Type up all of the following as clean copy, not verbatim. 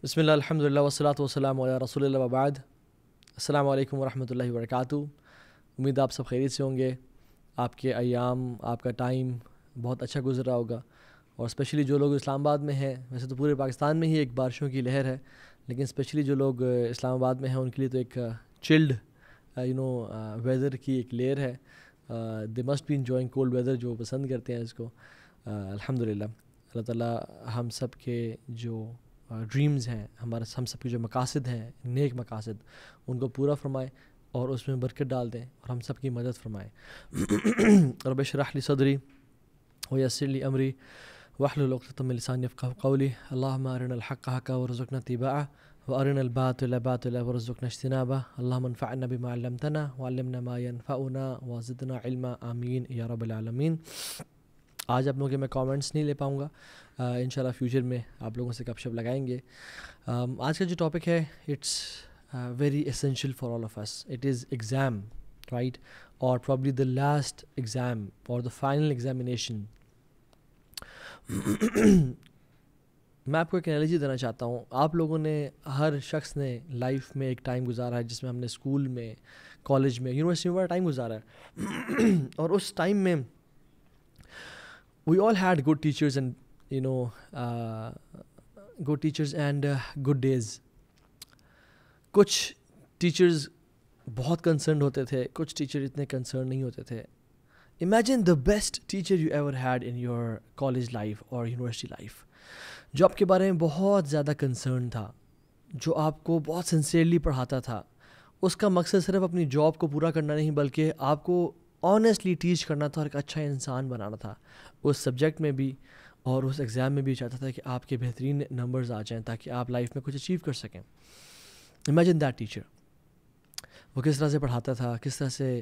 بسم اللہ الحمد للہ والصلاۃ والسلام علی رسول اللہ وبعد. السلام علیکم ورحمۃ اللہ وبرکاتہ. امید آپ سب خیریت سے ہوں گے. آپ کے ایام، آپ کا ٹائم بہت اچھا گزر رہا ہوگا. اور اسپیشلی جو لوگ اسلام آباد میں ہیں، ویسے تو پورے پاکستان میں ہی ایک بارشوں کی لہر ہے، لیکن اسپیشلی جو لوگ اسلام آباد میں ہیں ان کے لیے تو ایک چلڈ ویدر کی ایک لیئر ہے. They must be enjoying cold weather, جو پسند کرتے ہیں اس کو. الحمد للہ اللہ تعالیٰ ہم سب کے جو ڈریمز ہیں، ہم سب کے جو مقاصد ہیں، نیک مقاصد، ان کو پورا فرمائے اور اس میں برکت ڈال دیں اور ہم سب کی مدد فرمائے. رب اشرح لی صدری ویسر لی امری واحلل عقدۃ من لسانی یفقہوا قولی. اللہم ارنا الحق حقا وارزقنا اتباعہ وارنا الباطل باطلا وارزقنا اجتنابہ. اللہم انفعنا بما علمتنا وعلمنا ما ينفعنا وزدنا علما. آمین یا رب العالمین. آج آپ لوگوں کے میں کامنٹس نہیں لے پاؤں گا، انشاءاللہ فیوچر میں آپ لوگوں سے گپ شپ لگائیں گے. آج کا جو ٹاپک ہے it's very essential for all of us. It is exam, right? اور پرابلی دا لاسٹ ایگزام اور دا فائنل ایگزامینیشن. میں آپ کو ایک انالوجی دینا چاہتا ہوں. آپ لوگوں نے، ہر شخص نے لائف میں ایک ٹائم گزارا ہے جس میں ہم نے اسکول میں، کالج میں، یونیورسٹی میں بڑا ٹائم گزارا ہے. اور اس ٹائم میں we all had good teachers and good teachers and good days. کچھ ٹیچرز بہت کنسرنڈ ہوتے تھے، کچھ ٹیچر اتنے کنسرن نہیں ہوتے تھے. Imagine the best teacher you ever head in your college life اور یونیورسٹی لائف، جو آپ کے بارے میں بہت زیادہ کنسرن تھا، جو آپ کو بہت سنسیئرلی پڑھاتا تھا. اس کا مقصد صرف اپنی جاب کو پورا کرنا نہیں، بلکہ آپ کو آنیسٹلی ٹیچ کرنا تھا اور ایک اچھا انسان بنانا تھا اس سبجیکٹ میں بھی اور اس ایگزام میں بھی. چاہتا تھا کہ آپ کے بہترین نمبرز آ جائیں تاکہ آپ لائف میں کچھ اچیو کر سکیں. Imagine that teacher. وہ کس طرح سے پڑھاتا تھا، کس طرح سے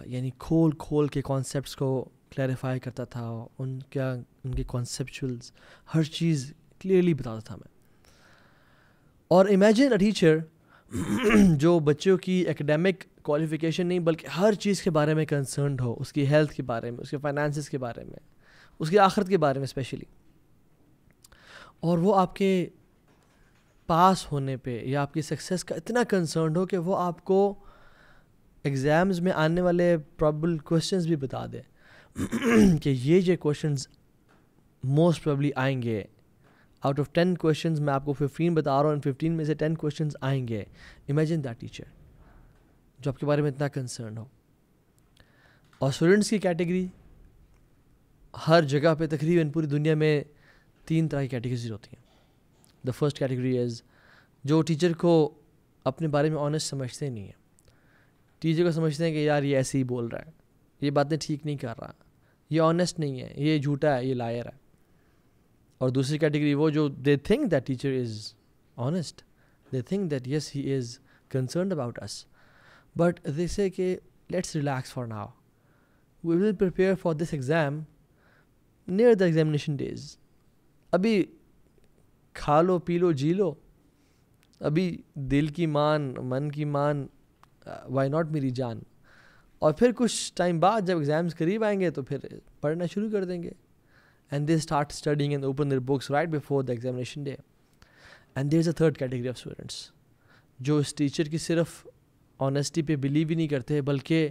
یعنی کھول کے کانسیپٹس کو کلیریفائی کرتا تھا، ان کے کانسیپچولز، ہر چیز کلیئرلی بتاتا تھا میں. اور امیجن اے ٹیچر جو بچوں کی ایکڈیمک کوالیفیکیشن نہیں بلکہ ہر چیز کے بارے میں کنسرنڈ ہو، اس کی ہیلتھ کے بارے میں، اس کے فائنانسز کے بارے میں، اس کی آخرت کے بارے میں اسپیشلی. اور وہ آپ کے پاس ہونے پہ یا آپ کی سکسیس کا اتنا کنسرنڈ ہو کہ وہ آپ کو ایگزامز میں آنے والے پرابل کوشچنز بھی بتا دے کہ یہ کوشچنز موسٹ پرابلی آئیں گے. آؤٹ آف 10 کوشچنز میں آپ کو 15 بتا رہا ہوں، 15 میں سے 10 کوشچنز آئیں گے. امیجن دیٹ ٹیچر جو آپ کے بارے میں اتنا کنسرن ہو. اور اسٹوڈنٹس کی کیٹیگری ہر جگہ پہ تقریباً پوری دنیا میں 3 طرح کی کیٹیگریز ہوتی ہیں. دا فرسٹ کیٹیگری از جو ٹیچر کو اپنے بارے میں آنیسٹ سمجھتے نہیں ہیں. ٹیچر کو سمجھتے ہیں کہ یار یہ ایسے ہی بول رہا ہے، یہ باتیں ٹھیک نہیں کر رہا، یہ آنیسٹ نہیں ہے، یہ جھوٹا ہے، یہ لائر ہے. اور دوسری کیٹیگری وہ جو they think that teacher is honest, they think that yes he is concerned about us, but they say کہ let's relax for now, we will prepare for this exam near the examination days. ابھی کھا لو، پی لو، جی لو، ابھی دل کی مان، من کی مان، وائی ناٹ میری جان. اور پھر کچھ ٹائم بعد جب ایگزامس قریب آئیں گے تو پھر پڑھنا شروع کر دیں گے. And they start studying and open their books right before the examination day. And there's a third category of students جو اس ٹیچر کی صرف آنیسٹی پہ بلیو ہی نہیں کرتے بلکہ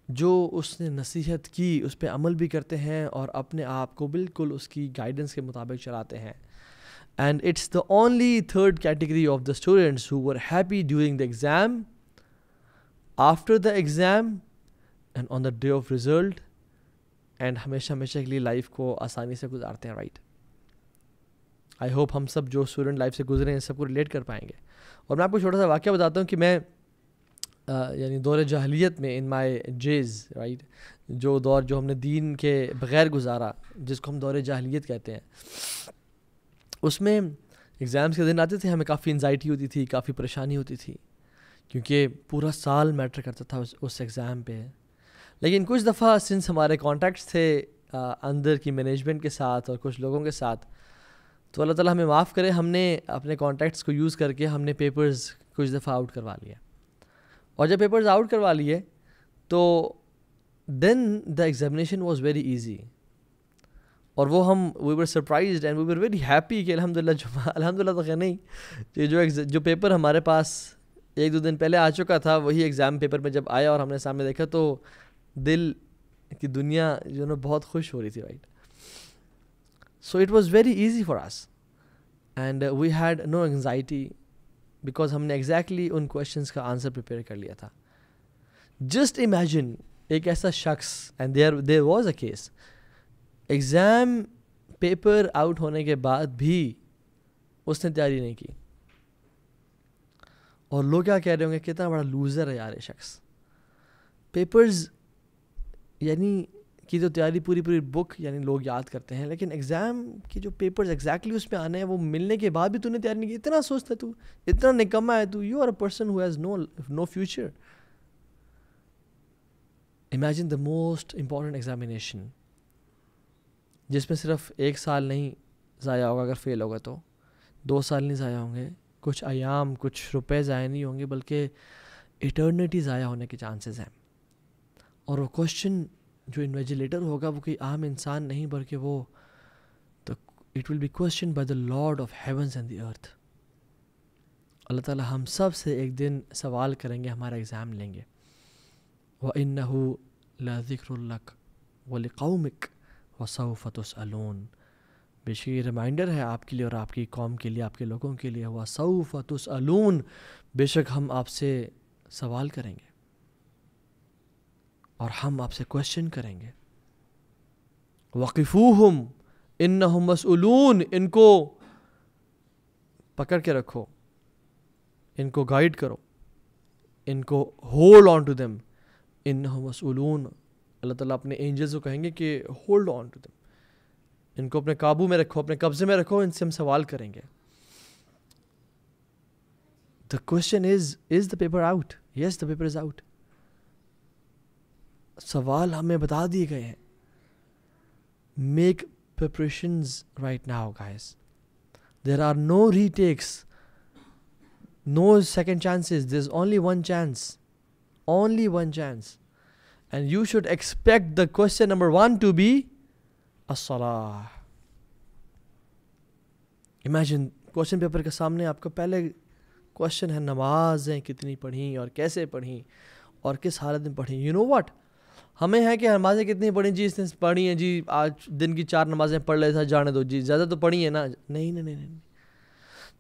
جو اس نے نصیحت کی اس پہ عمل بھی کرتے ہیں اور اپنے آپ کو بالکل اس کی گائیڈنس کے مطابق چلاتے ہیں. And it's the only third category of the students who were happy during the exam, after the exam, and on the day of result. And ہمیشہ کے لیے لائف کو آسانی سے گزارتے ہیں، رائٹ؟ آئی ہوپ ہم سب جو اسٹوڈنٹ لائف سے گزرے ہیں سب کو ریلیٹ کر پائیں گے. اور میں آپ کو چھوٹا سا واقعہ بتاتا ہوں کہ میں یعنی دور جاہلیت میں، ان مائی جیز، رائٹ، جو دور جو ہم نے دین کے بغیر گزارا، جس کو ہم دور جاہلیت کہتے ہیں، اس میں ایگزامس کے دن آتے تھے، ہمیں کافی انزائٹی ہوتی تھی، کافی پریشانی ہوتی تھی، کیونکہ پورا سال میٹر کرتا تھا اس ایگزام پہ. لیکن کچھ دفعہ سنس ہمارے کانٹیکٹس تھے اندر کی مینجمنٹ کے ساتھ اور کچھ لوگوں کے ساتھ، تو اللہ تعالیٰ ہمیں معاف کرے، ہم نے اپنے کانٹیکٹس کو یوز کر کے ہم نے پیپرز کچھ دفعہ آؤٹ کروا لیا. اور جب پیپرز آؤٹ کروا لیے تو then the examination was very easy. اور وہ ہم we were surprised and we were very happy کہ الحمدللہ تو خیر نہیں، جو پیپر ہمارے پاس 1-2 دن پہلے آ چکا تھا وہی ایگزام پیپر میں جب آیا اور ہم نے سامنے دیکھا تو دل کی دنیا جو نا بہت خوش ہو رہی تھی، right. So it was very easy for us and we had no anxiety because ہم نے ایگزیکٹلی ان کویشچنس کا آنسر پریپیئر کر لیا تھا. جسٹ امیجن ایک ایسا شخص، and there was a case, exam paper out ہونے کے بعد بھی اس نے تیاری نہیں کی، اور لوگ کیا کہہ رہے ہوں گے کتنا بڑا لوزر ہے یار یہ شخص. پیپرز یعنی کی تو تیاری پوری بک یعنی لوگ یاد کرتے ہیں، لیکن ایگزام کی جو پیپرز ایگزیکٹلی اس میں آنے ہیں وہ ملنے کے بعد بھی تو نے تیاری نہیں کی. اتنا سوچتا تو، اتنا نکما ہے تو. You are a person who has no future. Imagine the most important examination جس میں صرف 1 سال نہیں ضائع ہوگا، اگر فیل ہوگا تو 2 سال نہیں ضائع ہوں گے، کچھ ایام کچھ روپے ضائع نہیں ہوں گے، بلکہ ایٹرنیٹی ضائع ہونے کے چانسز ہیں. اور وہ کوشچن جو انویجیلیٹر ہوگا وہ کوئی عام انسان نہیں بلکہ وہ it will be question by the Lord of heavens and the earth. اللہ تعالیٰ ہم سب سے ایک دن سوال کریں گے، ہمارا ایگزام لیں گے. وَإِنَّهُ لَذِكْرٌ لَكَ وَلِقَوْمِكَ وَسَوْفَ تُسْأَلُونَ. بے شک یہ ریمائنڈر ہے آپ کے لیے اور آپ کی قوم کے لیے، آپ کے لوگوں کے لیے. وَسَوْفَ تُسْأَلُونَ، بے شک ہم آپ سے سوال کریں گے اور ہم آپ سے کوشچن کریں گے. وَقِفُوهُمْ إِنَّهُمْ مَسْئُولُونَ، ان کو پکڑ کے رکھو، ان کو گائیڈ کرو، ان کو ہولڈ آن ٹو دیم. انہم مسئولون، اللہ تعالیٰ اپنے اینجلز کو کہیں گے کہ ہولڈ آن ٹو دیم، ان کو اپنے قابو میں رکھو، اپنے قبضے میں رکھو، ان سے ہم سوال کریں گے. The question is the paper out? Yes, the paper is out. سوال ہمیں بتا دیے گئے ہیں. Make preparations right now, guys. There are no retakes, no second chances. There's only one chance. Only one chance. And you should expect the question number 1 to be as-salah. Imagine question paper کے سامنے آپ کا پہلے question ہے نمازیں کتنی پڑھیں اور کیسے پڑھیں اور کس حالت میں پڑھیں. You know what? ہمیں ہے کہ نمازیں کتنی پڑھیں جی، اس نے پڑھی ہیں جی، آج دن کی 4 نمازیں پڑھ لیتا، جانے دو جی، زیادہ تو پڑھی ہیں نا. نہیں.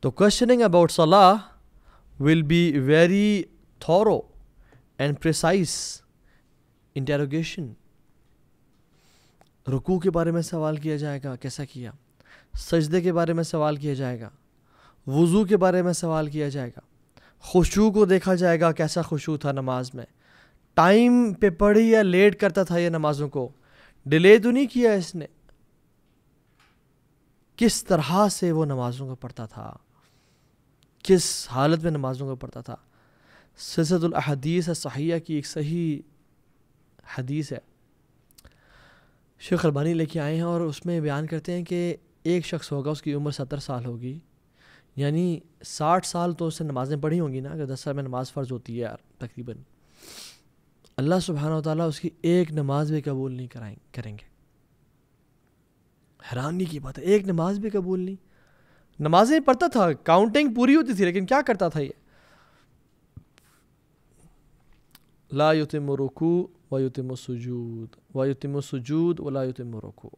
تو questioning about salah will be very thorough and precise interrogation. رکوع کے بارے میں سوال کیا جائے گا، کیسا کیا. سجدے کے بارے میں سوال کیا جائے گا. وضو کے بارے میں سوال کیا جائے گا. خشوع کو دیکھا جائے گا، کیسا خشوع تھا نماز میں. ٹائم پہ پڑھی یا لیٹ کرتا تھا یہ نمازوں کو، ڈیلے تو نہیں کیا اس نے. کس طرح سے وہ نمازوں کو پڑھتا تھا، کس حالت میں نمازوں کو پڑھتا تھا. سلسلۃ الاحادیث الصحیحہ کی ایک صحیح حدیث ہے، شیخ البانی لے کے آئے ہیں، اور اس میں بیان کرتے ہیں کہ ایک شخص ہوگا، اس کی عمر 70 سال ہوگی، یعنی 60 سال تو اس نے نمازیں پڑھی ہوں گی نا، اگر 10 سال میں نماز فرض ہوتی ہے یار تقریباً. اللہ سبحانہ و تعالیٰ اس کی ایک نماز بھی قبول نہیں کریں گے. حیرانی کی بات ہے، ایک نماز بھی قبول نہیں. نمازیں پڑھتا تھا، کاؤنٹنگ پوری ہوتی تھی، لیکن کیا کرتا تھا یہ؟ لا یتم رکوع و یتم سجود و یتم سجود ولا یتم رکوع.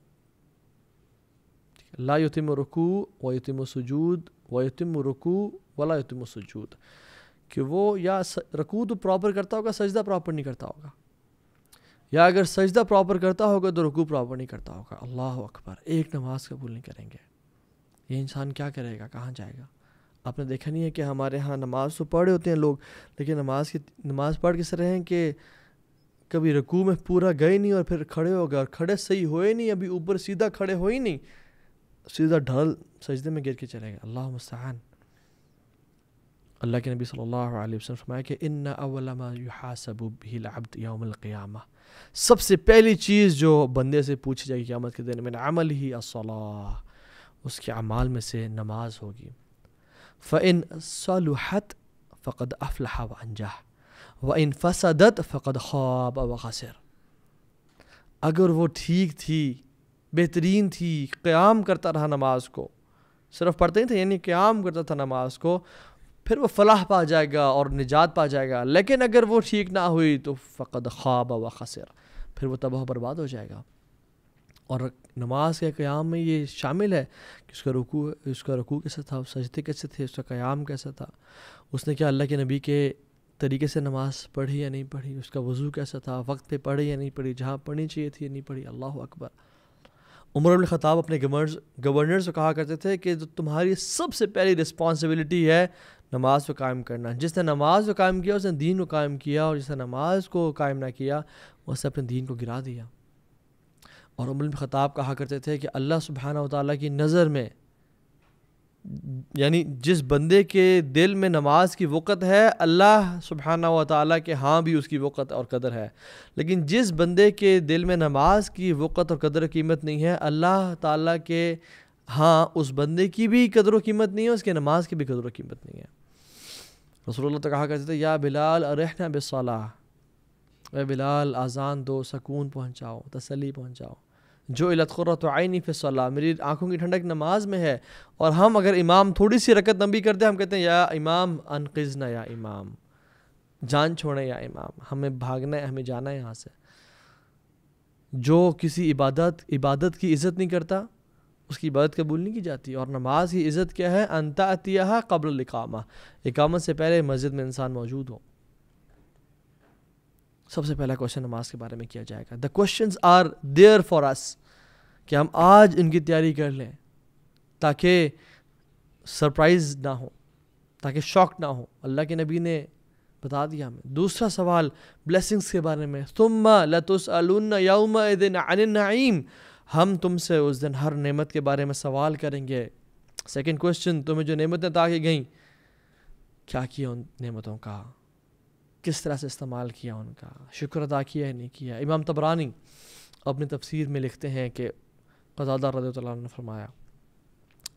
لا یتم رکوع و یتم سجود و یتم رکوع ولا یتم سجود، کہ وہ یا رکوع تو پراپر کرتا ہوگا، سجدہ پراپر نہیں کرتا ہوگا، یا اگر سجدہ پراپر کرتا ہوگا تو رکوع پراپر نہیں کرتا ہوگا. اللہ اکبر، ایک نماز قبول نہیں کریں گے. یہ انسان کیا کرے گا، کہاں جائے گا؟ آپ نے دیکھا نہیں ہے کہ ہمارے ہاں نماز تو پڑھے ہوتے ہیں لوگ، لیکن نماز پڑھ کے طرح ہیں کہ کبھی رکوع میں پورا گئے نہیں اور پھر کھڑے ہو گئے، اور کھڑے صحیح ہوئے نہیں، ابھی اوپر سیدھا کھڑے ہوئے نہیں، سیدھا ڈھل سجدے میں گر کے چلے گا. اللہ مستعان. اللہ کے نبی صلی اللہ علیہ وسلم فرمایا کہ ان اول ما یحاسب به العبد یوم القیامہ، سب سے پہلی چیز جو بندے سے پوچھی جائے گی قیامت کے دن، من عملہ الصلاۃ، اس کے اعمال میں سے نماز ہوگی. فَإِن صَلُحَتْ فَقَدْ أَفْلَحَ وَأَنجَحَ وَإِن فَسَدَتْ فَقَدْ خَابَ وَخَسِرَ. اگر وہ ٹھیک تھی بہترین تھی، قیام کرتا رہا نماز کو، صرف پڑھتے ہی تھے، یعنی قیام کرتا تھا نماز کو، پھر وہ فلاح پا جائے گا اور نجات پا جائے گا. لیکن اگر وہ ٹھیک نہ ہوئی تو فقد خاب و خسر، پھر وہ تباہ و برباد ہو جائے گا. اور نماز کے قیام میں یہ شامل ہے کہ اس کا رکوع کیسا تھا، سجدے کیسے تھے، اس کا قیام کیسا تھا، اس نے کیا اللہ کے نبی کے طریقے سے نماز پڑھی یا نہیں پڑھی، اس کا وضو کیسا تھا، وقت پہ پڑھی یا نہیں پڑھی، جہاں پڑھنی چاہیے تھی یا نہیں پڑھی. اللہ اکبر. عمر بن الخطاب اپنے گورنر سے کہا کرتے تھے کہ تمہاری سب سے پہلی رسپانسبلٹی ہے نماز کو قائم کرنا. جس نے نماز کو قائم کیا اس نے دین کو قائم کیا، اور جس نے نماز کو قائم نہ کیا اس نے اپنے دین کو گرا دیا. اور عمر بن الخطاب کہا کرتے تھے کہ اللہ سبحانہ و تعالیٰ کی نظر میں، یعنی جس بندے کے دل میں نماز کی وقت ہے اللہ سبحانہ و تعالیٰ کے ہاں بھی اس کی وقت اور قدر ہے، لیکن جس بندے کے دل میں نماز کی وقت اور قدر و قیمت نہیں ہے اللہ تعالیٰ کے ہاں اس بندے کی بھی قدر و قیمت نہیں ہے، اس کے نماز کی بھی قدر و قیمت نہیں ہے. رسول اللہ تو کہا کرتے تھے یا بلال ارحنا بالصلاۃ، اے بلال اذان دو، سکون پہنچاؤ، تسلی پہنچاؤ. جو الت قرۃ عینی فی الصلاۃ، میری آنکھوں کی ٹھنڈک نماز میں ہے. اور ہم اگر امام تھوڑی سی رکعت لمبی کرتے ہیں ہم کہتے ہیں یا امام انقذنا، یا امام جان چھوڑیں، یا امام ہمیں بھاگنا ہے، ہمیں جانا ہے یہاں سے. جو کسی عبادت کی عزت نہیں کرتا اس کی عبادت قبول نہیں کی جاتی. اور نماز کی عزت کیا ہے؟ ان تأتیہا قبل الاقامہ، اقامت سے پہلے مسجد میں انسان موجود ہو. سب سے پہلا کوشچن نماز کے بارے میں کیا جائے گا. The questions are there for us, کہ ہم آج ان کی تیاری کر لیں تاکہ سرپرائز نہ ہو، تاکہ شاک نہ ہو. اللہ کے نبی نے بتا دیا ہمیں. دوسرا سوال بلیسنگز کے بارے میں، ثم لتسألن یومئذ عن النعیم، ہم تم سے اس دن ہر نعمت کے بارے میں سوال کریں گے. سیکنڈ کوشچن، تمہیں جو نعمتیں عطا کی گئیں کیا کیا ان نعمتوں کا، کس طرح سے استعمال کیا ان کا، شکر ادا کیا ہے نہیں کیا. امام طبرانی اپنی تفسیر میں لکھتے ہیں کہ قتادہ رضی اللہ عنہ نے فرمایا،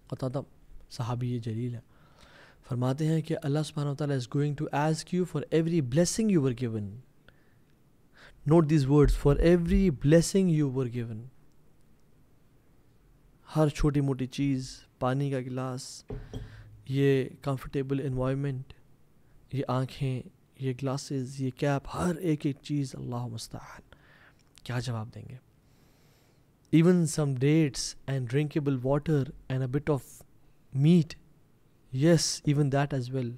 قتادہ صحابی جلیل ہے، فرماتے ہیں کہ اللہ سبحانہ و تعالیٰ is going to ask you for every blessing you were given. Note these words, for every blessing you were given. ہر چھوٹی موٹی چیز، پانی کا گلاس، یہ کمفرٹیبل انوائرمنٹ، یہ آنکھیں، یہ گلاسز، یہ کیپ، ہر ایک چیز اللہ مستعان کیا جواب دیں گے. Even some dates and drinkable water and a bit of meat, yes, even that as well.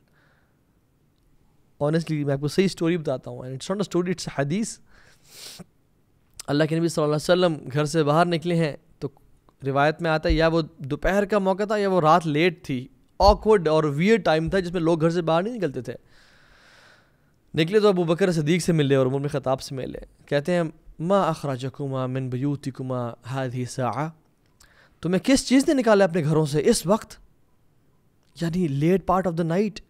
Honestly میں آپ کو صحیح سٹوری بتاتا ہوں، and it's not a story, it's a حدیث. اللہ کے نبی صلی اللہ علیہ وسلم گھر سے باہر نکلے ہیں تو روایت میں آتا ہے یا وہ دوپہر کا موقع تھا یا وہ رات لیٹ تھی. awkward اور weird ٹائم تھا جس میں لوگ گھر سے باہر نہیں نکلتے تھے. نکلے تو ابو بکر صدیق سے ملے اور عمر بن خطاب سے ملے. کہتے ہیں ما اخرجکما من بیوتکما هذه الساعة، تمہیں کس چیز نے نکالا اپنے گھروں سے اس وقت، یعنی late part of the night,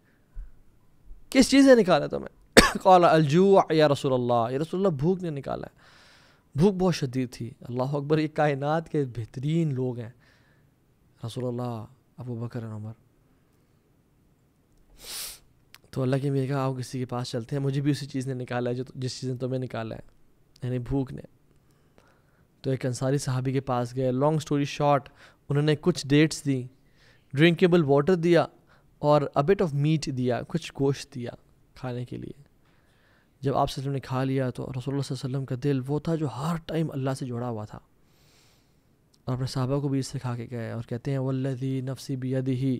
کس چیز نے نکالا تمہیں؟ قال الجوع یا رسول اللہ، یا رسول اللہ بھوک نے نکالا ہے. بھوک بہت شدید تھی. اللہ اکبر، یہ کائنات کے بہترین لوگ ہیں رسول اللہ، ابو بکر اور عمر. تو اللہ کے میرے کہا آؤ کسی کے پاس چلتے ہیں، مجھے بھی اسی چیز نے نکالا ہے جس چیز نے تمہیں نکالا ہے، یعنی بھوک نے. تو ایک انصاری صحابی کے پاس گئے. لانگ سٹوری شارٹ، انہوں نے کچھ ڈیٹس دی، ڈرنکیبل واٹر دیا اور a bit of meat دیا، کچھ گوشت دیا کھانے کے لیے. جب آپ صلی اللہ علیہ وسلم نے کھا لیا تو رسول اللہ صلی اللہ علیہ وسلم کا دل وہ تھا جو ہر ٹائم اللہ سے جڑا ہوا تھا، اور اپنے صحابہ کو بھی اس سے کھا کے گئے. اور کہتے ہیں والذی نفسی بیدہ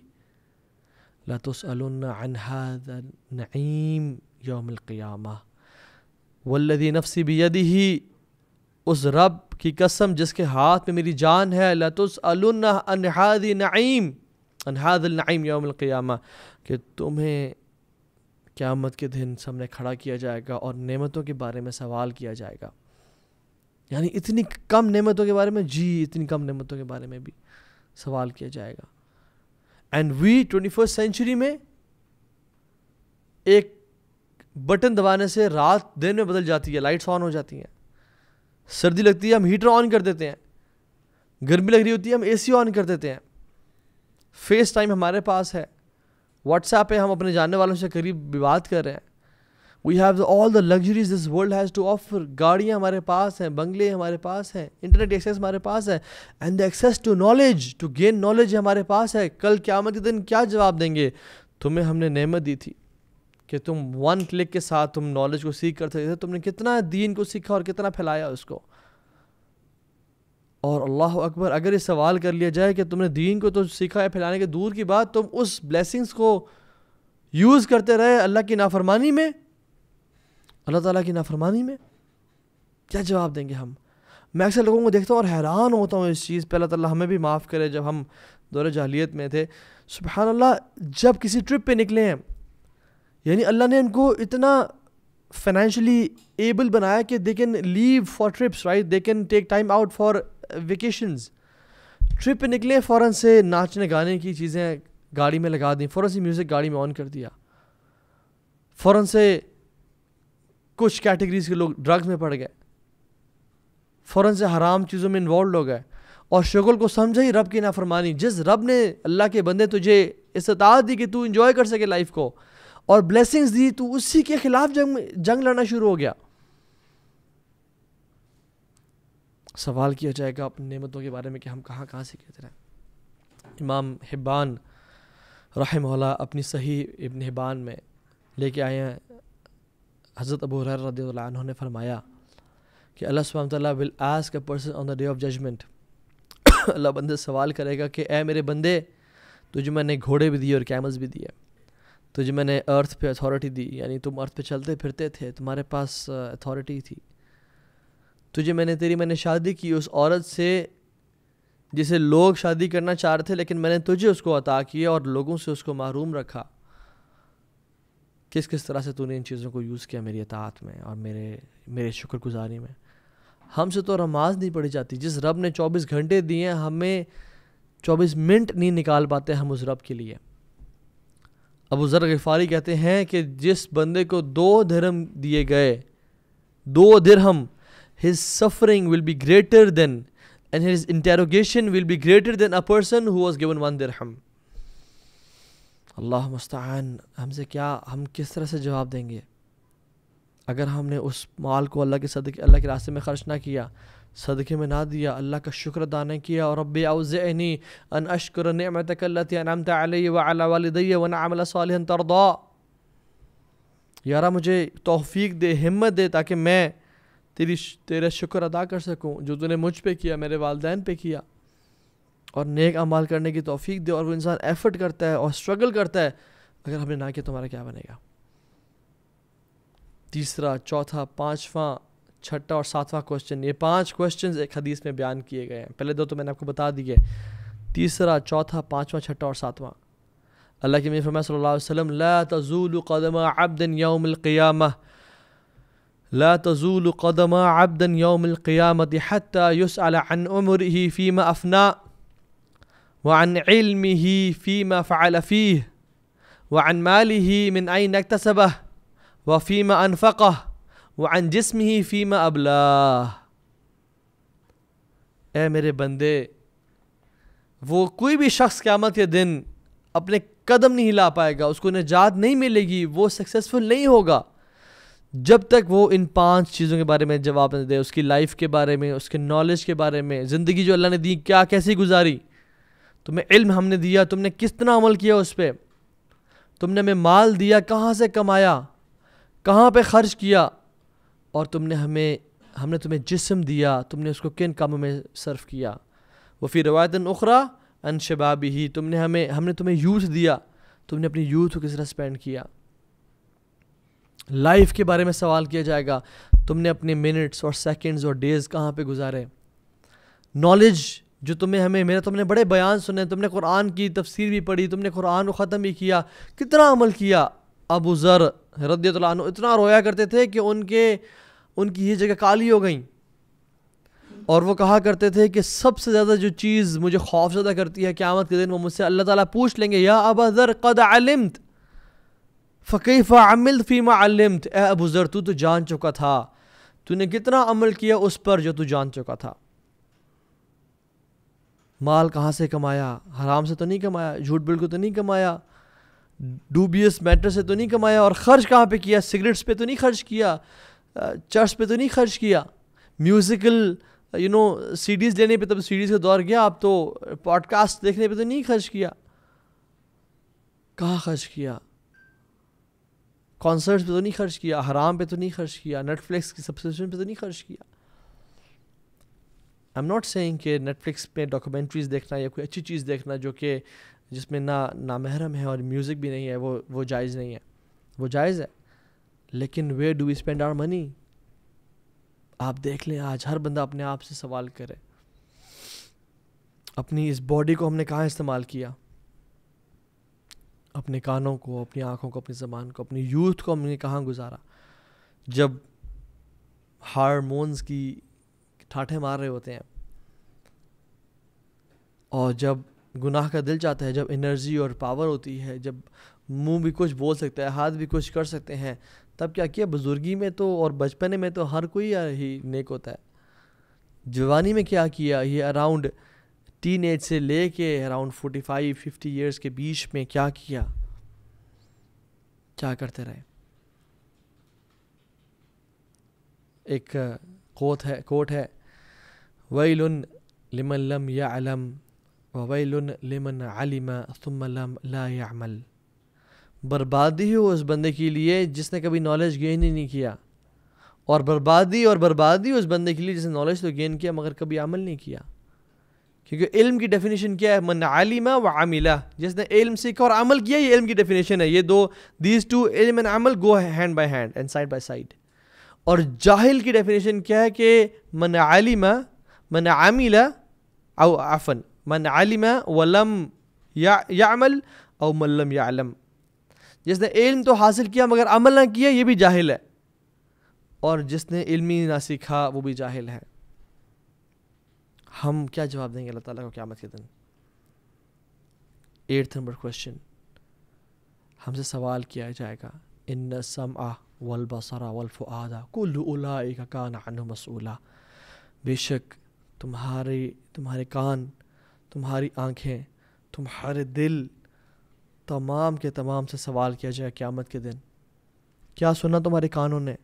لتسألن عن هذا النعیم یوم القیامہ. والذی نفسی بیدہ، اس رب کی قسم جس کے ہاتھ میں میری جان ہے، لتسألن عن هذا النعیم، عن هذا النعیم یوم القیامہ، کہ تمہیں قیامت کے دن سامنے کھڑا کیا جائے گا اور نعمتوں کے بارے میں سوال کیا جائے گا. یعنی اتنی کم نعمتوں کے بارے میں، اتنی کم نعمتوں کے بارے میں بھی سوال کیا جائے گا. اینڈ وی 21st سینچری میں ایک بٹن دبانے سے رات دن میں بدل جاتی ہے، لائٹس آن ہو جاتی ہیں. سردی لگتی ہے ہم ہیٹر آن کر دیتے ہیں، گرمی لگ رہی ہوتی ہے ہم اے سی آن کر دیتے ہیں. فیس ٹائم ہمارے پاس ہے، واٹس ایپ پہ ہم اپنے جاننے والوں سے قریب بات کر رہے ہیں. We have all the luxuries this world has to offer. گاڑیاں ہمارے پاس ہیں, بنگلے ہمارے پاس ہیں, انٹرنیٹ ایکسیس ہمارے پاس ہے, and the access to knowledge, to gain knowledge ہمارے پاس ہے. کل قیامت کے دن کیا جواب دیں گے؟ تمہیں ہم نے نعمت دی تھی کہ تم 1 کلک کے ساتھ تم نالج کو سیکھ کر سکتے تھے. تم نے کتنا دین کو سیکھا اور کتنا پھیلایا اس کو. اور اللہ اکبر, اگر یہ سوال کر لیا جائے کہ تم نے دین کو تو سیکھا ہے, پھیلانے کے دور کی بات, تم اس بلیسنگز کو یوز کرتے رہے اللہ کی نافرمانی میں, اللہ تعالیٰ کی نافرمانی میں, کیا جواب دیں گے ہم؟ میں اکثر لوگوں کو دیکھتا ہوں اور حیران ہوتا ہوں اس چیز پہ. اللہ تعالیٰ ہمیں بھی معاف کرے. جب ہم دور جاہلیت میں تھے, سبحان اللہ, جب کسی ٹرپ پہ نکلے ہیں, یعنی اللہ نے ان کو اتنا فائنینشلی ایبل بنایا کہ they can leave for trips, right, they can take time out for vacations. Trip پہ نکلے, فوراً سے ناچنے گانے کی چیزیں گاڑی میں لگا دیں, فوراً سے میوزک گاڑی میں آن کر دیا, فوراً سے کچھ کیٹیگریز کے لوگ ڈرگز میں پڑ گئے, فوراً سے حرام چیزوں میں انوالوڈ ہو گئے, اور شغل کو سمجھا ہی رب کی نافرمانی. جس رب نے اللہ کے بندے تجھے استطاعت دی کہ تو انجوائے کر سکے لائف کو, اور بلیسنگز دی, تو اسی کے خلاف جنگ لڑنا شروع ہو گیا. سوال کیا جائے گا اپنی نعمتوں کے بارے میں کہ ہم کہاں سے کہتے رہے. امام حبان رحمہ اللہ اپنی صحیح ابن حبان میں لے کے آئے ہیں, حضرت ابو ہریرہ رضی اللہ عنہ نے فرمایا کہ اللہ سبحانہ وتعالیٰ will ask a person on the day of judgment. اللہ بندے سوال کرے گا کہ اے میرے بندے, تجھے میں نے گھوڑے بھی دیے اور کیملز بھی دیے, تجھے میں نے ارتھ پہ اتھارٹی دی, یعنی تم ارتھ پہ چلتے پھرتے تھے, تمہارے پاس اتھارٹی تھی, تجھے میں نے شادی کی اس عورت سے جسے لوگ شادی کرنا چاہ رہے تھے, لیکن میں نے تجھے اس کو عطا کیا اور لوگوں سے اس کو محروم رکھا. کس طرح سے تو نے ان چیزوں کو یوز کیا میری اطاعت میں اور میرے شکر گزاری میں. ہم سے تو نماز نہیں پڑھی جاتی. جس رب نے 24 گھنٹے دیے ہیں, ہمیں 24 منٹ نہیں نکال پاتے ہم اس رب کے لیے. ابو ذر غفاری کہتے ہیں کہ جس بندے کو 2 درہم دیے گئے, 2 درہم, his suffering will be greater than and his interrogation will be greater than a person who was given 1 dirham. اللہ مستعان, ہم کس طرح سے جواب دیں گے اگر ہم نے اس مال کو اللہ کے راستے میں خرچ نہ کیا, صدقے میں نہ دیا, اللہ کا شکر ادا نہ کیا. اور رب اوزعنی ان اشکر نعمتک التی انعمت علی وعلی والدی وان اعمل صالحا ترضا. یارا مجھے توفیق دے, ہمت دے, تاکہ میں تیرا شکر ادا کر سکوں جو تو نے مجھ پہ کیا, میرے والدین پہ کیا, اور نیک اعمال کرنے کی توفیق دے. اور وہ انسان ایفرٹ کرتا ہے اور اسٹرگل کرتا ہے, اگر ہم نے نہ کیا تو ہمارا کیا بنے گا؟ تیسرا, چوتھا, پانچواں, چھٹا اور ساتواں کوشچن, یہ 5 کوشچنز ایک حدیث میں بیان کیے گئے ہیں. پہلے 2 تو میں نے آپ کو بتا دیے, تیسرا, چوتھا, پانچواں, چھٹا اور ساتواں. اللہ کے نبی فرمایا صلی اللہ علیہ وسلم, لا تزول قدم عبد یوم القیامہ, لا تزول قدم عبد یوم القیامۃ حتی یسأل عن عمره فیما افنا وعن علمه فیما فعل فیہ وعن ماله من این اکتسبہ وفیما انفقہ وعن جسمہ فیما ابلاہ. اے میرے بندے, وہ کوئی بھی شخص قیامت کے دن اپنے قدم نہیں ہلا پائے گا, اس کو نجات نہیں ملے گی, وہ سکسیسفل نہیں ہوگا جب تک وہ ان 5 چیزوں کے بارے میں جواب نہ دے. اس کی لائف کے بارے میں, اس کے نالج کے بارے میں, زندگی جو اللہ نے دی کیسی گزاری, تمہیں علم ہم نے دیا, تم نے کتنا عمل کیا اس پہ, تم نے ہمیں مال دیا, کہاں سے کمایا, کہاں پہ خرچ کیا, اور ہم نے تمہیں جسم دیا, تم نے اس کو کن کاموں میں صرف کیا. وفی روایت اخری ان شبابہ, ہم نے تمہیں یوتھ دیا, تم نے اپنی یوتھ کو کس طرح اسپینڈ کیا. لائف کے بارے میں سوال کیا جائے گا, تم نے اپنے منٹس اور سیکنڈز اور ڈیز کہاں پہ گزارے. نالج جو تم نے بڑے بیان سنے, تم نے قرآن کی تفسیر بھی پڑھی, تم نے قرآن کو ختم بھی کیا, کتنا عمل کیا. ابو ذر رضی اللہ عنہ اتنا رویا کرتے تھے کہ ان کی یہ جگہ کالی ہو گئیں, اور وہ کہا کرتے تھے کہ سب سے زیادہ جو چیز مجھے خوف زدہ کرتی ہے قیامت کے دن, وہ مجھ سے اللہ تعالیٰ پوچھ لیں گے, یا ابا ذر قد علمت فکیف عملت فیما علمت. اے ابو ذر, تو جان چکا تھا, تو نے کتنا عمل کیا اس پر جو تو جان چکا تھا. مال کہاں سے کمایا, حرام سے تو نہیں کمایا, جھوٹ بول کے تو نہیں کمایا, ڈوبیس میٹر سے تو نہیں کمایا, اور خرچ کہاں پہ کیا؟ سگریٹس پہ تو نہیں خرچ کیا, چرچ پہ تو نہیں خرچ کیا, میوزیکل سی ڈیز لینے پہ, تب سی ڈیز کا دور گیا, آپ تو پوڈ کاسٹ دیکھنے پہ تو نہیں خرچ کیا. کہاں خرچ کیا؟ کانسرٹس پہ تو نہیں خرچ کیا, حرام پہ تو نہیں خرچ کیا, نیٹ فلکس کی سبسکرپشن پہ تو نہیں خرچ کیا. آئی ایم ناٹ سیئنگ کہ نیٹ فلکس پہ ڈاکومنٹریز دیکھنا یا کوئی اچھی چیز دیکھنا جو کہ جس میں نامحرم ہے اور میوزک بھی نہیں ہے, وہ جائز نہیں ہے, وہ جائز ہے. لیکن ویئر ڈو وی اسپینڈ آور منی؟ آپ دیکھ لیں, آج ہر بندہ اپنے آپ سے سوال کرے, اپنی اس باڈی کو ہم نے کہاں استعمال کیا؟ اپنے کانوں کو, اپنی آنکھوں کو, اپنی زبان کو, اپنی یوتھ کو ہم نے کہاں گزارا؟ جب ہارمونز کی ٹھاٹھے مار رہے ہوتے ہیں, اور جب گناہ کا دل چاہتا ہے, جب انرجی اور پاور ہوتی ہے, جب منہ بھی کچھ بول سکتا ہے, ہاتھ بھی کچھ کر سکتے ہیں, تب کیا کیا؟ بزرگی میں تو اور بچپنے میں تو ہر کوئی ہی نیک ہوتا ہے. جوانی میں کیا کیا؟ یہ اراؤنڈ ٹین ایج سے لے کے اراؤنڈ 45-50 ایئرس کے بیچ میں کیا کیا؟ کیا کرتے رہے؟ ایک کوٹ ہے ویل لمن لم یعلم وویل لمن علم ثم لا یعمل. بربادی ہو اس بندے کے لیے جس نے کبھی نالج گین ہی نہیں کیا, اور بربادی اس بندے کے لیے جس نے نالج تو گین کیا مگر کبھی عمل نہیں کیا. کیونکہ علم کی ڈیفینیشن کیا ہے؟ من علم وعمل, جس نے علم سیکھا اور عمل کیا, یہ علم کی ڈیفینیشن ہے. یہ دو, دیز ٹو, علم اینڈ عمل, go hand by hand and side by side. اور جاہل کی ڈیفینیشن کیا ہے کہ من علم, من عمل, او عفوا من علم ولم یعمل او من لم یعلم. جس نے علم تو حاصل کیا مگر عمل نہ کیا, یہ بھی جاہل ہے, اور جس نے علم ہی نہ سیکھا وہ بھی جاہل ہے. ہم کیا جواب دیں گے اللہ تعالیٰ کو قیامت کے دن؟ 8 نمبر کوشچن, ہم سے سوال کیا جائے گا, ان السمع والبصر والفؤاد کل اولئک کان عنہ مسئولا. بے شک تمہارے کان, تمہاری آنکھیں, تمہارے دل, تمام کے تمام سے سوال کیا جائے قیامت کے دن. کیا سنا تمہارے کانوں نے؟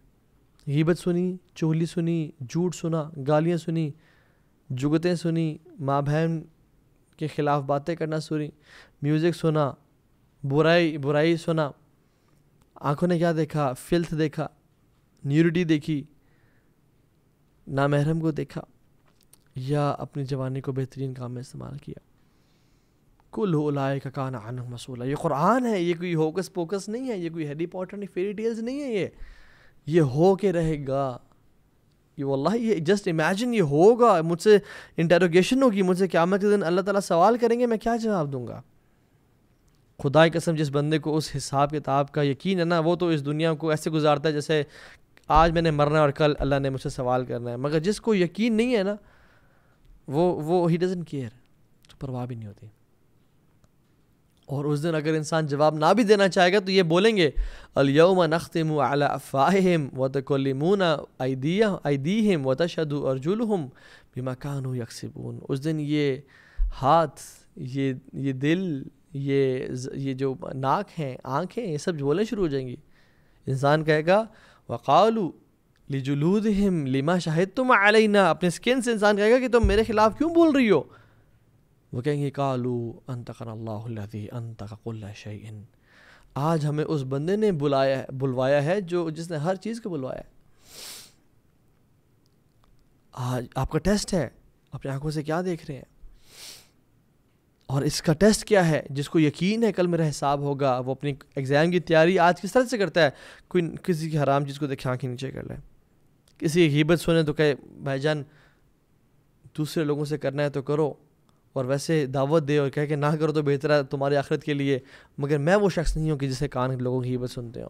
غیبت سنی, چغلی سنی, جھوٹ سنا, گالیاں سنی, جگتیں سنی, ماں بہن کے خلاف باتیں کرنا سنی, میوزک سنا, برائی سنا. آنکھوں نے کیا دیکھا؟ فلتھ دیکھا, نیوڈیٹی دیکھی, نامحرم کو دیکھا, یا اپنی جوانی کو بہترین کام میں استعمال کیا. کل اولئک کان عنہ مسئولا. یہ قرآن ہے, یہ کوئی ہوکس پوکس نہیں ہے, یہ کوئی ہیری پوٹر نہیں, فیری ٹیلز نہیں ہے. یہ ہو کے رہے گا. یہ واللہ, یہ جسٹ امیجن, یہ ہوگا. مجھ سے انٹروگیشن ہوگی, مجھ سے قیامت کے دن اللہ تعالیٰ سوال کریں گے, میں کیا جواب دوں گا؟ خدا کی قسم, جس بندے کو اس حساب کتاب کا یقین ہے نا, وہ تو اس دنیا کو ایسے گزارتا ہے جیسے آج میں نے مرنا ہے اور کل اللہ نے مجھ سے سوال کرنا ہے. مگر جس کو یقین نہیں ہے نا, وہ ہی ڈزنٹ کیئر, تو پرواہ بھی نہیں ہوتی. اور اس دن اگر انسان جواب نہ بھی دینا چاہے گا تو یہ بولیں گے, الیوم نختم علی افواہہم وتکلمونا ایدیہم وتشہد ارجلہم بما کانوا یکسبون. اس دن یہ ہاتھ, یہ دل, یہ جو ناک ہیں, آنکھیں, یہ سب بولنے شروع ہو جائیں گی. انسان کہے گا وقالوا لجلودہم لما شہدتم علینا, اپنے سکن سے انسان کہے گا کہ تم میرے خلاف کیوں بول رہی ہو؟ وہ کہیں گے قالوا انطقنا اللہ الذی انطق کل شیء. آج ہمیں اس بندے نے بلوایا ہے جس نے ہر چیز کو بلوایا ہے. آج آپ کا ٹیسٹ ہے, اپنی آنکھوں سے کیا دیکھ رہے ہیں؟ اور اس کا ٹیسٹ کیا ہے؟ جس کو یقین ہے کل میرا حساب ہوگا, وہ اپنی ایگزام کی تیاری آج کس طرح سے کرتا ہے؟ کوئی کسی کی حرام چیز کو دیکھ آنکھیں نیچے کر لے, کسی کی غیبت سنے تو کہے بھائی جان دوسرے لوگوں سے کرنا ہے تو کرو, اور ویسے دعوت دے اور کہہ کہ نہ کرو تو بہتر ہے تمہاری آخرت کے لیے. مگر میں وہ شخص نہیں ہوں کہ جسے کان لوگوں کی غیبت سنتے ہوں.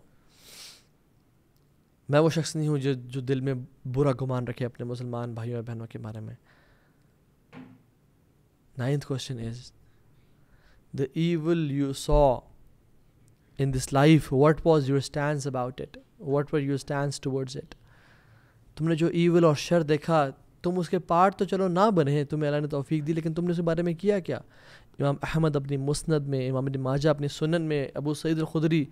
میں وہ شخص نہیں ہوں جو دل میں برا گمان رکھے اپنے مسلمان بھائیوں اور بہنوں کے بارے میں. 9th question is, the evil you saw in this life, what was your stance about it? What were your stance towards it? تم نے جو ایول اور شر دیکھا, تم اس کے پارٹ تو چلو نہ بنے, تمہیں اللہ نے توفیق دی, لیکن تم نے اس کے بارے میں کیا کیا؟ امام احمد اپنی مسند میں, امام ابن ماجہ اپنی سنن میں, ابو سعید الخدری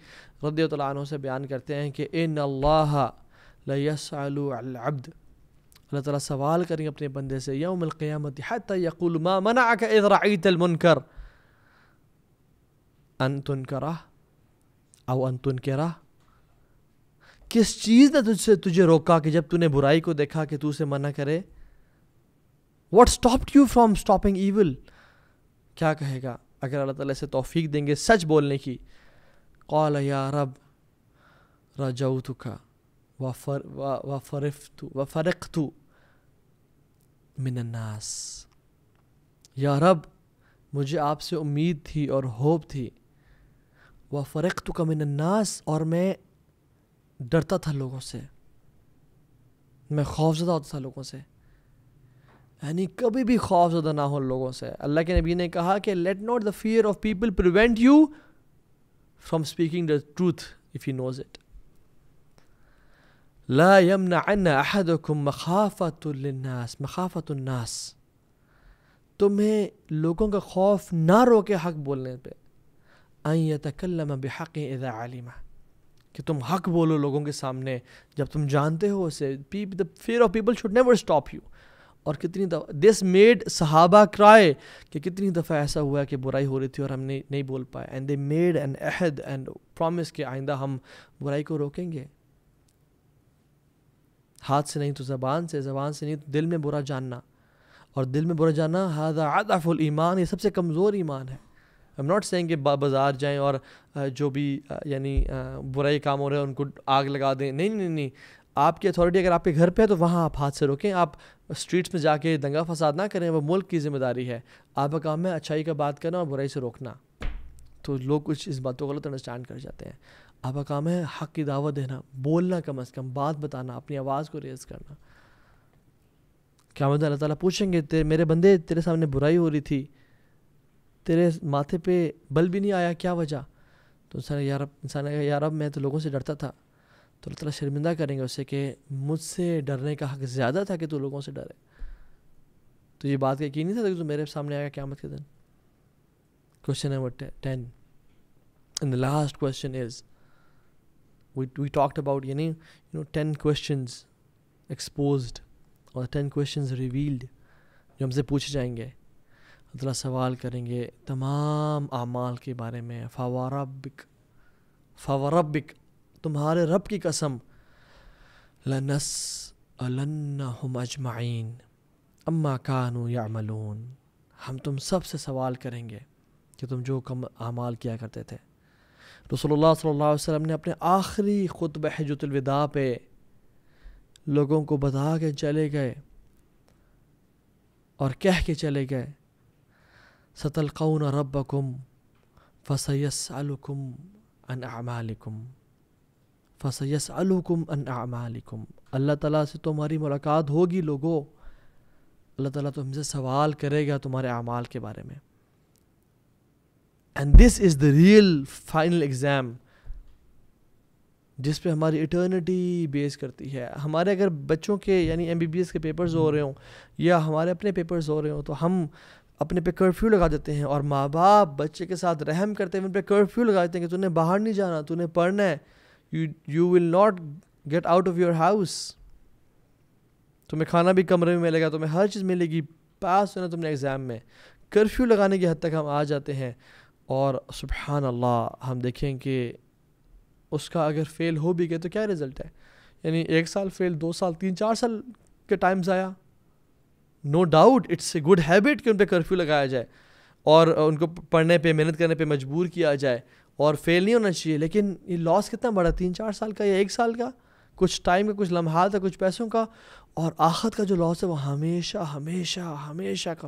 رضی اللہ عنہ سے بیان کرتے ہیں کہ ان اللہ لیسأل العبد, اللہ تعالیٰ سوال کریں اپنے بندے سے یوم القیامت حتی یقول ما منعک اذ رأیت المنکر ان تنکرہ او ان تنکرہ, کس چیز نے تجھے روکا کہ جب تو نے برائی کو دیکھا کہ تو اسے منع کرے؟ What stopped you from stopping evil? کیا کہے گا اگر اللہ تعالیٰ سے توفیق دیں گے سچ بولنے کی؟ قال یا رب رجوتک وفرقت من الناس, یا رب مجھے آپ سے امید تھی اور ہوپ تھی, وفرقتک من الناس, اور میں ڈرتا تھا لوگوں سے, میں خوف زدہ ہوتا تھا لوگوں سے. یعنی کبھی بھی خوف زدہ نہ ہو لوگوں سے. اللہ کے نبی نے کہا کہ let not the fear of people prevent you from speaking the truth if he knows it. لا يمنعن احدكم مخافة للناس مخافة الناس, تمہیں لوگوں کا خوف نہ روکے حق بولنے پہ. ان يتكلم بحق اذا علم, کہ تم حق بولو لوگوں کے سامنے جب تم جانتے ہو اسے. the fear of people should never stop you. اور کتنی دفعہ this made صحابہ cry کہ کتنی دفعہ ایسا ہوا کہ برائی ہو رہی تھی اور ہم نے نہیں بول پائے, and they made an عہد and promise کہ آئندہ ہم برائی کو روکیں گے. ہاتھ سے نہیں تو زبان سے, زبان سے نہیں تو دل میں برا جاننا, اور دل میں برا جاننا هذا اضعف الایمان, یہ سب سے کمزور ایمان ہے. I'm not saying کہ بازار جائیں اور جو بھی یعنی برائی کام ہو رہے ہیں ان کو آگ لگا دیں, نہیں. آپ کی اتھارٹی اگر آپ کے گھر پہ ہے تو وہاں آپ ہاتھ سے روکیں. آپ اسٹریٹس میں جا کے دنگا فساد نہ کریں, وہ ملک کی ذمہ داری ہے. آپ کا کام ہے اچھائی کا بات کرنا اور برائی سے روکنا. تو لوگ کچھ اس بات کو غلط انڈرسٹینڈ کر جاتے ہیں. آپ کا کام ہے حق کی دعوت دینا, بولنا, کم از کم بات بتانا, اپنی آواز کو ریز کرنا. قیامت اللہ تعالیٰ پوچھیں گے میرے بندے تیرے سامنے برائی ہو رہی تھی, تیرے ماتھے پہ بل بھی نہیں آیا, کیا وجہ؟ تو انسان نے کہا یا رب میں تو لوگوں سے ڈرتا تھا. تو اللہ تعالیٰ شرمندہ کریں گے اسے کہ مجھ سے ڈرنے کا حق زیادہ تھا کہ تو لوگوں سے ڈرے. تو یہ بات کا یقین نہیں تھا کہ تو میرے سامنے آئے گا قیامت کے دن. Question number 10. And the last question is, we talked about 10 questions exposed or 10 questions revealed جو ہم سے پوچھے جائیں گے. اللہ سوال کریں گے تمام اعمال کے بارے میں. فوربک تمہارے رب کی قسم, لنسألنہم اجمعین اما کانوا یعملون, ہم تم سب سے سوال کریں گے کہ تم جو کم اعمال کیا کرتے تھے. رسول اللہ صلی اللہ علیہ وسلم نے اپنے آخری خطبہ حجۃ الوداع پہ لوگوں کو بتا کے چلے گئے اور کہہ کے چلے گئے, ستلقون ربکم فسیسألکم عن اعمالکم فسیسألکم عن اعمالکم. اللہ تعالیٰ سے تمہاری ملاقات ہوگی لوگوں, اللہ تعالیٰ تم سے سوال کرے گا تمہارے اعمال کے بارے میں. And this is the real final exam جس پہ ہماری ایٹرنٹی بیس کرتی ہے. ہمارے اگر بچوں کے MBBS کے پیپرز ہو رہے ہوں یا ہمارے اپنے پیپرز ہو رہے ہوں تو ہم اپنے پہ کرفیو لگا دیتے ہیں, اور ماں باپ بچے کے ساتھ رحم کرتے ہیں ان پہ کرفیو لگا دیتے ہیں کہ تو نے باہر نہیں جانا, تو نے پڑھنا ہے, you will not get out of your house, تمہیں کھانا بھی کمرے میں ملے گا, تمہیں ہر چیز ملے گی, پاس ہونا تم نے ایگزام میں. کرفیو لگانے کی حد تک ہم آ جاتے ہیں. اور سبحان اللہ ہم دیکھیں کہ اس کا اگر فیل ہو بھی گئے تو کیا رزلٹ ہے. 1 سال فیل, 2 سال, 3, 4 سال کے ٹائم ضائع. No doubt it's a good habit کہ ان پہ کرفیو لگایا جائے اور ان کو پڑھنے پہ محنت کرنے پہ مجبور کیا جائے, اور فیل نہیں ہونا چاہیے. لیکن یہ لاس کتنا بڑا, 3-4 سال کا یا 1 سال کا, کچھ ٹائم کا, کچھ لمحات کا, کچھ پیسوں کا, اور آخرت کا جو لاس ہے وہ ہمیشہ ہمیشہ ہمیشہ کا